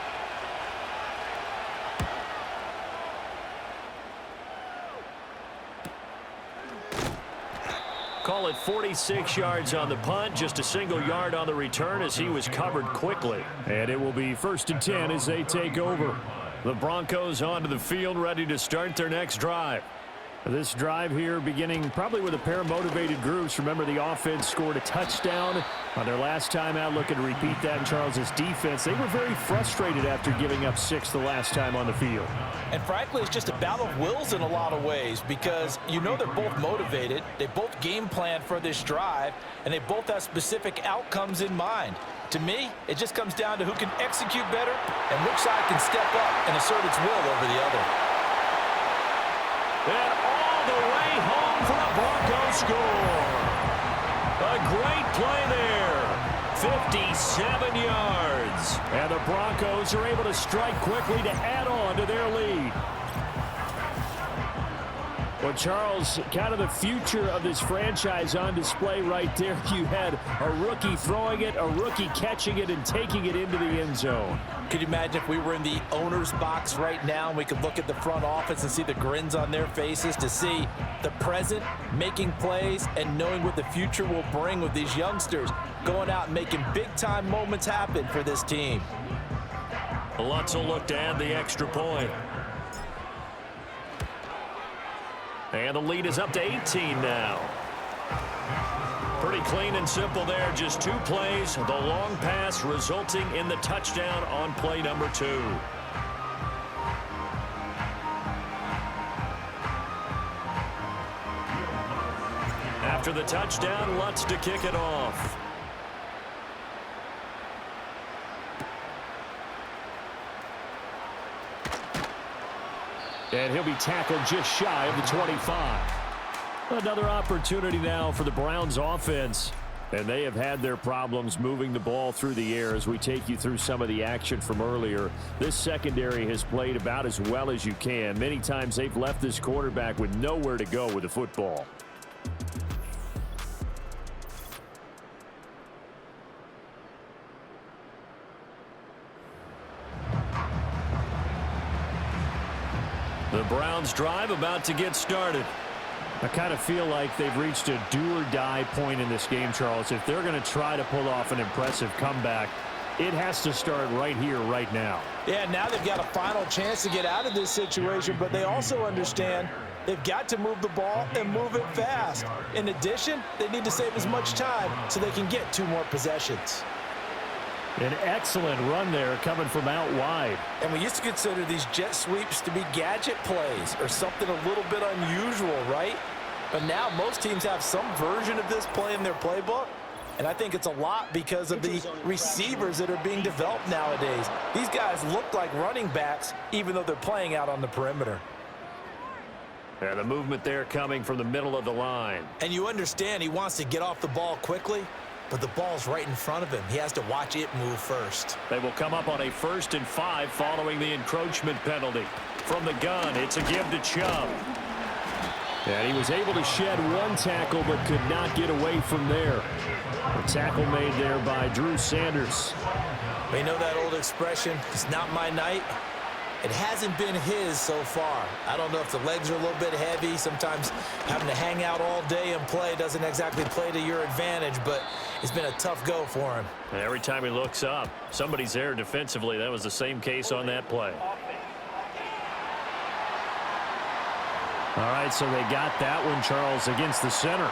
Call it 46 yards on the punt, just a single yard on the return as he was covered quickly. And it will be 1st and 10 as they take over. The Broncos onto the field ready to start their next drive. This drive here beginning probably with a pair of motivated groups. Remember, the offense scored a touchdown on their last time out. Looking to repeat that in Charles's defense. They were very frustrated after giving up 6 the last time on the field. And frankly, it's just a battle of wills in a lot of ways because you know they're both motivated. They both game plan for this drive, and they both have specific outcomes in mind. To me, it just comes down to who can execute better and which side can step up and assert its will over the other. And all the way home for the Broncos score. A great play there. 57 yards. And the Broncos are able to strike quickly to add on to their lead. Well, Charles, kind of the future of this franchise on display right there. You had a rookie throwing it, a rookie catching it, and taking it into the end zone. Could you imagine if we were in the owner's box right now and we could look at the front office and see the grins on their faces to see the present making plays and knowing what the future will bring with these youngsters going out and making big-time moments happen for this team. Lutz will look to add the extra point. And the lead is up to 18 now. Pretty clean and simple there. Just 2 plays. The long pass resulting in the touchdown on play number 2. After the touchdown, Lutz to kick it off. And he'll be tackled just shy of the 25. Another opportunity now for the Browns offense. And they have had their problems moving the ball through the air as we take you through some of the action from earlier. This secondary has played about as well as you can. Many times they've left this quarterback with nowhere to go with the football. The Browns drive about to get started. I kind of feel like they've reached a do-or-die point in this game, Charles. If they're going to try to pull off an impressive comeback, it has to start right here, right now. Yeah, now they've got a final chance to get out of this situation, but they also understand they've got to move the ball and move it fast. In addition, they need to save as much time so they can get 2 more possessions. An excellent run there coming from out wide. And we used to consider these jet sweeps to be gadget plays or something a little bit unusual, right? But now most teams have some version of this play in their playbook. And I think it's a lot because of the receivers that are being developed nowadays. These guys look like running backs even though they're playing out on the perimeter. And the movement there coming from the middle of the line. And you understand he wants to get off the ball quickly, but the ball's right in front of him. He has to watch it move first. They will come up on a 1st and 5 following the encroachment penalty. From the gun, it's a give to Chubb. And he was able to shed 1 tackle but could not get away from there. The tackle made there by Drew Sanders. We know that old expression, it's not my night. It hasn't been his so far. I don't know if the legs are a little bit heavy. Sometimes having to hang out all day and play doesn't exactly play to your advantage, but it's been a tough go for him. And every time he looks up, somebody's there defensively. That was the same case on that play. All right, so they got that one, Charles, against the center.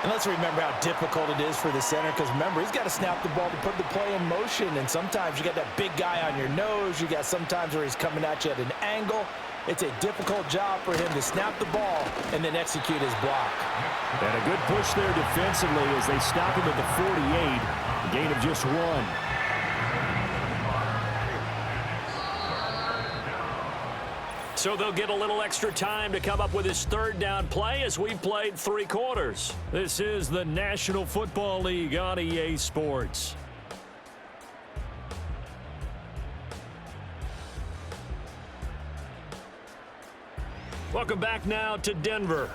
And let's remember how difficult it is for the center, because remember, he's got to snap the ball to put the play in motion, and sometimes you got that big guy on your nose. You got sometimes where he's coming at you at an angle. It's a difficult job for him to snap the ball and then execute his block. And a good push there defensively as they stop him at the 48, a gain of just 1. So they'll get a little extra time to come up with his 3rd down play as we've played 3 quarters. This is the National Football League on EA Sports. Welcome back now to Denver.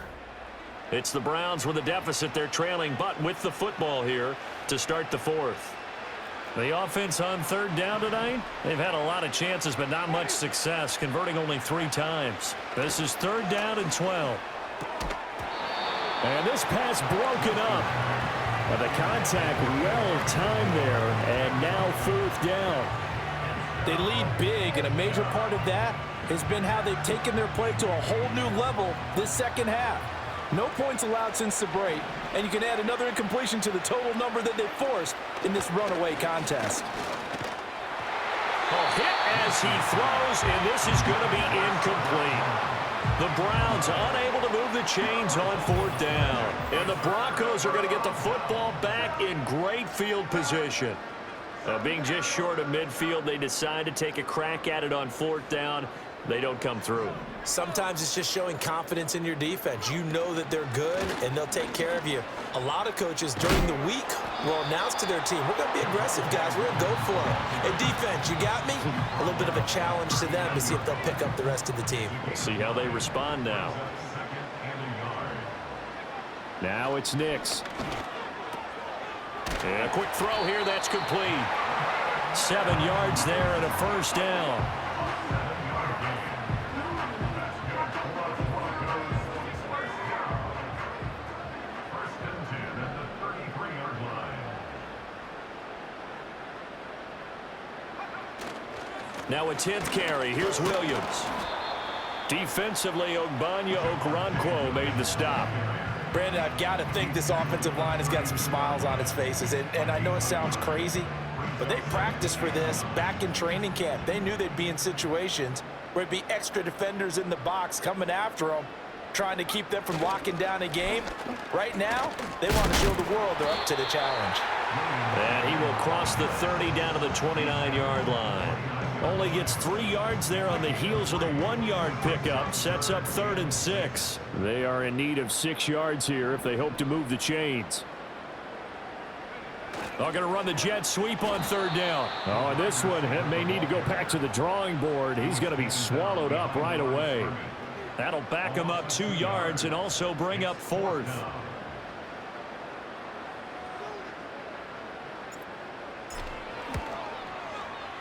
It's the Browns with a deficit. They're trailing, but with the football here to start the 4th. The offense on 3rd down tonight, they've had a lot of chances, but not much success, converting only 3 times. This is 3rd down and 12. And this pass broken up. But the contact well timed there, and now 4th down. They lead big, and a major part of that has been how they've taken their play to a whole new level this second half. No points allowed since the break, and you can add another incompletion to the total number that they forced in this runaway contest. A hit as he throws, and this is going to be incomplete. The Browns unable to move the chains on 4th down, and the Broncos are going to get the football back in great field position. Being just short of midfield, they decide to take a crack at it on 4th down. They don't come through. Sometimes it's just showing confidence in your defense. You know that they're good, and they'll take care of you. A lot of coaches during the week will announce to their team, we're going to be aggressive, guys. We're going to go for it. Hey, defense, you got me? A little bit of a challenge to them to see if they'll pick up the rest of the team. We'll see how they respond now. Now it's Nix. And a quick throw here, that's complete. 7 yards there and a 1st down. Now a 10th carry. Here's Williams. Defensively, Ogbanya Okoronkwo made the stop. Brandon, I've got to think this offensive line has got some smiles on its faces. And I know it sounds crazy, but they practiced for this back in training camp. They knew they'd be in situations where it'd be extra defenders in the box coming after them, trying to keep them from locking down a game. Right now, they want to show the world they're up to the challenge. And he will cross the 30 down to the 29-yard line. Only gets 3 yards there on the heels of the 1-yard pickup. Sets up 3rd and 6. They are in need of 6 yards here if they hope to move the chains. They're going to run the jet sweep on 3rd down. Oh, and this one may need to go back to the drawing board. He's going to be swallowed up right away. That'll back him up 2 yards and also bring up 4th.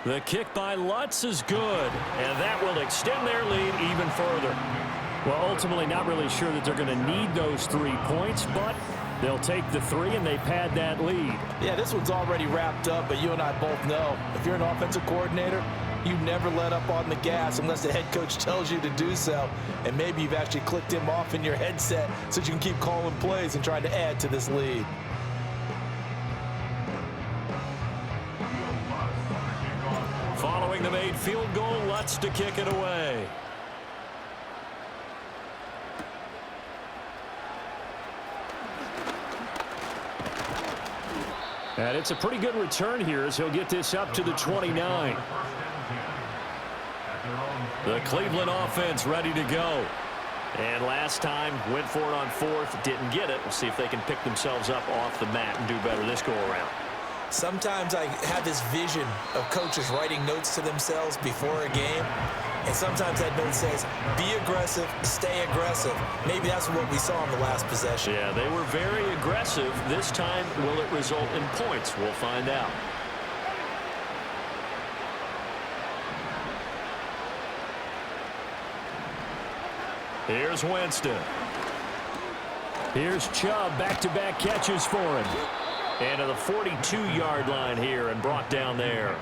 The kick by Lutz is good, and that will extend their lead even further. Well, ultimately not really sure that they're going to need those 3 points, but they'll take the 3 and they pad that lead. Yeah, this one's already wrapped up, but you and I both know if you're an offensive coordinator, you never let up on the gas unless the head coach tells you to do so. And maybe you've actually clicked him off in your headset so you can keep calling plays and trying to add to this lead. Following the made field goal, Lutz to kick it away. And it's a pretty good return here as he'll get this up to the 29. The Cleveland offense ready to go. And last time, went for it on 4th, didn't get it. We'll see if they can pick themselves up off the mat and do better this go-around. Sometimes I have this vision of coaches writing notes to themselves before a game, and sometimes that note says, be aggressive, stay aggressive. Maybe that's what we saw in the last possession. Yeah, they were very aggressive. This time, will it result in points? We'll find out. Here's Winston. Here's Chubb, back-to-back catches for him. And to the 42-yard line here and brought down there.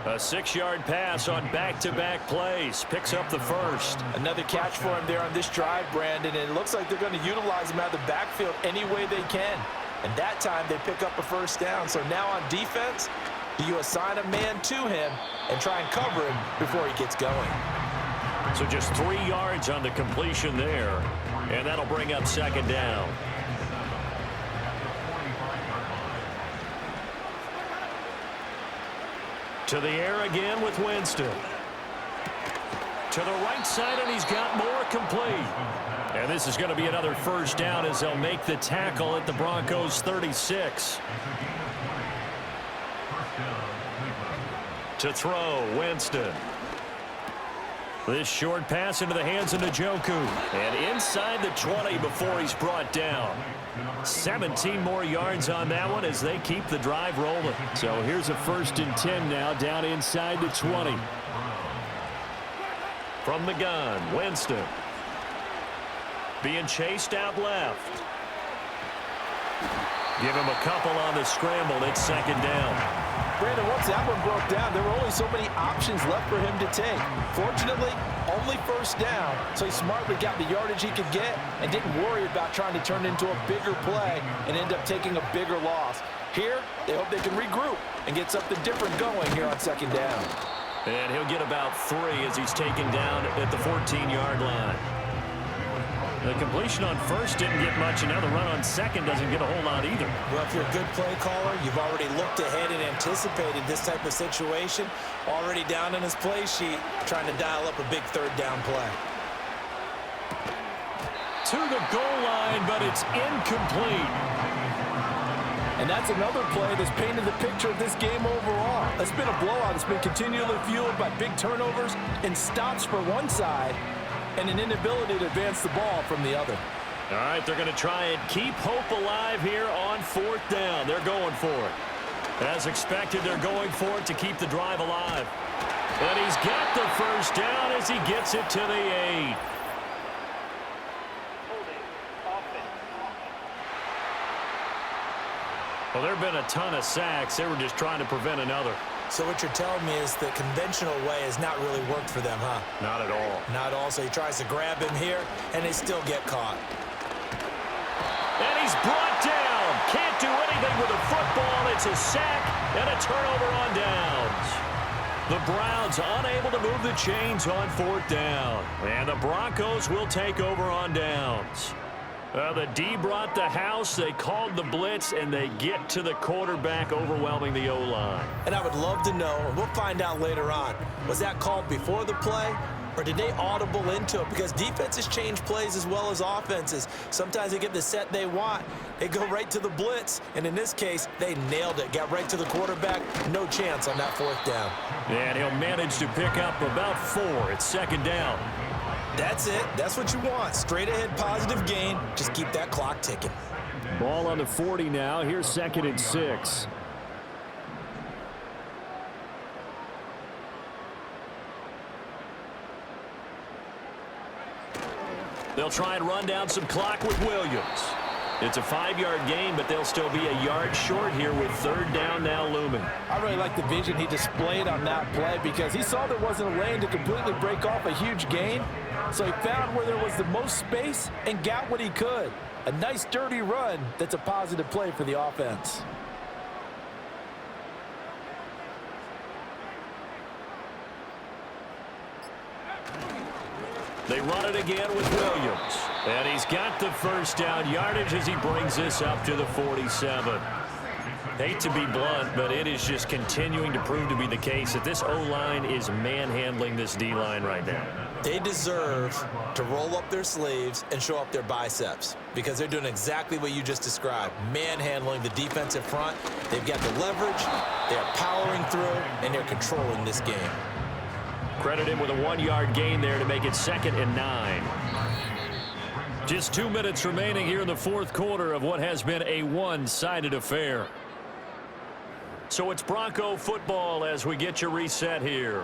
A 6-yard pass on back-to-back plays. Picks up the 1st. Another catch for him there on this drive, Brandon, and it looks like they're going to utilize him out of the backfield any way they can. And that time they pick up a 1st down. So now on defense, do you assign a man to him and try and cover him before he gets going? So just 3 yards on the completion there. And that'll bring up 2nd down. To the air again with Winston. To the right side, and he's got more complete. And this is going to be another 1st down as they'll make the tackle at the Broncos 36. To throw, Winston. This short pass into the hands of Njoku. And inside the 20 before he's brought down. 17 more yards on that one as they keep the drive rolling. So here's a 1st and 10 now down inside the 20. From the gun, Winston. Being chased out left. Give him a couple on the scramble. It's 2nd down. Brandon, once that one broke down, there were only so many options left for him to take. Fortunately, only 1st down, so he smartly got the yardage he could get and didn't worry about trying to turn it into a bigger play and end up taking a bigger loss. Here, they hope they can regroup and get something different going here on 2nd down. And he'll get about 3 as he's taken down at the 14-yard line. The completion on 1st didn't get much, and now the run on 2nd doesn't get a whole lot either. Well, if you're a good play caller, you've already looked ahead and anticipated this type of situation. Already down in his play sheet, trying to dial up a big 3rd down play. To the goal line, but it's incomplete. And that's another play that's painted the picture of this game overall. It's been a blowout. It's been continually fueled by big turnovers and stops for one side and an inability to advance the ball from the other. All right, they're going to try and keep hope alive here on 4th down. They're going for it. As expected, they're going for it to keep the drive alive. And he's got the 1st down as he gets it to the 8. Well, there have been a ton of sacks. They were just trying to prevent another. So what you're telling me is the conventional way has not really worked for them, huh? Not at all. Not at all. So he tries to grab him here, and they still get caught. And he's brought down. Can't do anything with the football. It's a sack and a turnover on downs. The Browns unable to move the chains on 4th down. And the Broncos will take over on downs. The D brought the house. They called the blitz, and they get to the quarterback, overwhelming the O-line. And I would love to know, and we'll find out later on, was that called before the play? Or did they audible into it? Because defenses change plays as well as offenses. Sometimes they get the set they want. They go right to the blitz. And in this case, they nailed it. Got right to the quarterback. No chance on that 4th down. And he'll manage to pick up about 4. It's 2nd down. That's it. That's what you want. Straight ahead positive gain. Just keep that clock ticking. Ball on the 40 now. Here's 2nd and 6. They'll try and run down some clock with Williams. It's a 5-yard gain, but they'll still be a yard short here with 3rd down now looming. I really like the vision he displayed on that play because he saw there wasn't a lane to completely break off a huge gain. So he found where there was the most space and got what he could. A nice, dirty run that's a positive play for the offense. They run it again with Williams. And he's got the 1st down yardage as he brings this up to the 47. Hate to be blunt, but it is just continuing to prove to be the case that this O-line is manhandling this D-line right now. They deserve to roll up their sleeves and show up their biceps because they're doing exactly what you just described, manhandling the defensive front. They've got the leverage, they're powering through, and they're controlling this game. Credit him with a 1-yard gain there to make it 2nd and 9. Just 2 minutes remaining here in the 4th quarter of what has been a one-sided affair. So it's Bronco football as we get you reset here.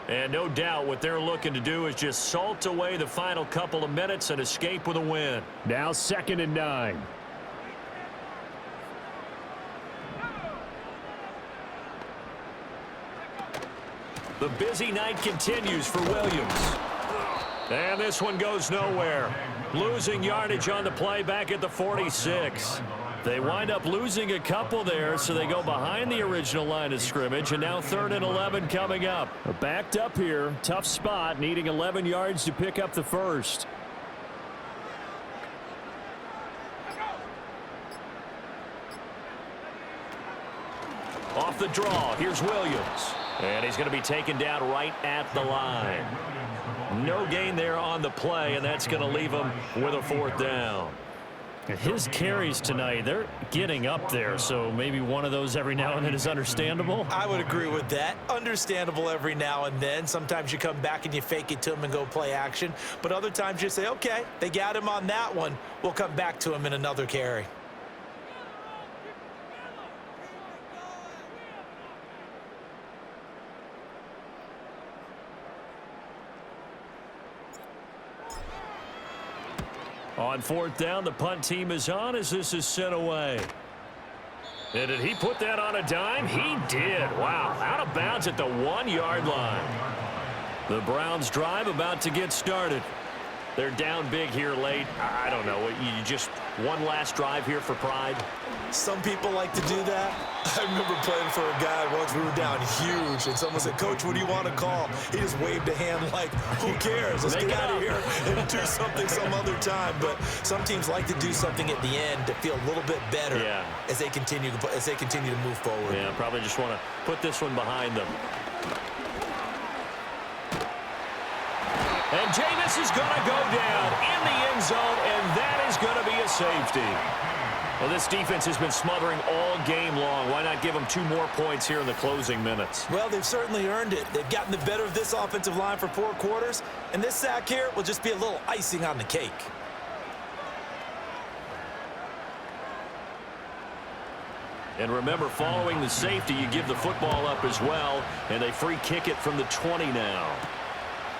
And no doubt what they're looking to do is just salt away the final couple of minutes and escape with a win. Now 2nd and 9. The busy night continues for Williams. And this one goes nowhere. Losing yardage on the play back at the 46. They wind up losing a couple there, so they go behind the original line of scrimmage, and now 3rd and 11 coming up. Backed up here. Tough spot, needing 11 yards to pick up the 1st. Off the draw, here's Williams. And he's going to be taken down right at the line. No gain there on the play, and that's going to leave him with a 4th down. His carries tonight, they're getting up there, so maybe one of those every now and then is understandable. I would agree with that. Understandable every now and then. Sometimes you come back and you fake it to him and go play action. But other times you say, okay, they got him on that one. We'll come back to him in another carry. On 4th down, the punt team is on as this is sent away. And did he put that on a dime? He did. Wow, out of bounds at the 1-yard line. The Browns drive about to get started. They're down big here late. I don't know. You just one last drive here for pride? Some people like to do that. I remember playing for a guy once. We were down huge, and someone said, "Coach, what do you want to call?" He just waved a hand like, who cares? Let's get out of here and do something some other time. But some teams like to do something at the end to feel a little bit better as they continue to move forward. Yeah, probably just want to put this one behind them. And Jameis is going to go down in the end zone, and that is going to be a safety. Well, this defense has been smothering all game long. Why not give them 2 more points here in the closing minutes? Well, they've certainly earned it. They've gotten the better of this offensive line for 4 quarters, and this sack here will just be a little icing on the cake. And remember, following the safety, you give the football up as well, and they free kick it from the 20 now.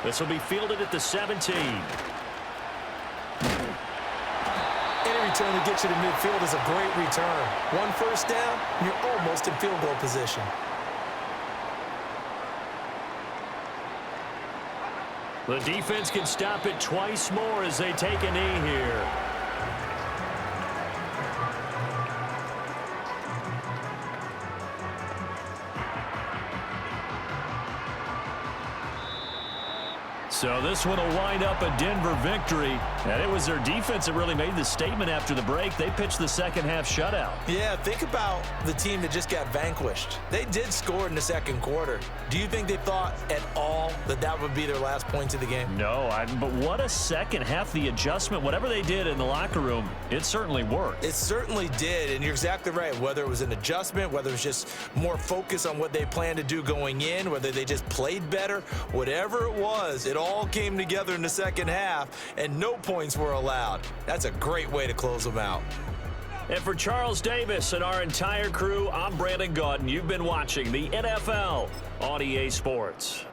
This will be fielded at the 17. Any return that gets you to midfield is a great return. 1 first down, you're almost in field goal position. The defense can stop it twice more as they take a knee here. So this one will wind up a Denver victory. And it was their defense that really made the statement after the break. They pitched the second half shutout. Yeah, think about the team that just got vanquished. They did score in the second quarter. Do you think they thought at all that that would be their last points of the game? No, but what a second half. The adjustment, whatever they did in the locker room, it certainly worked. It certainly did, and you're exactly right. Whether it was an adjustment, whether it was just more focus on what they planned to do going in, whether they just played better, whatever it was, it all came together in the second half, and no points were allowed. That's a great way to close them out. And for Charles Davis and our entire crew, I'm Brandon Gaudin. You've been watching the NFL on EA Sports.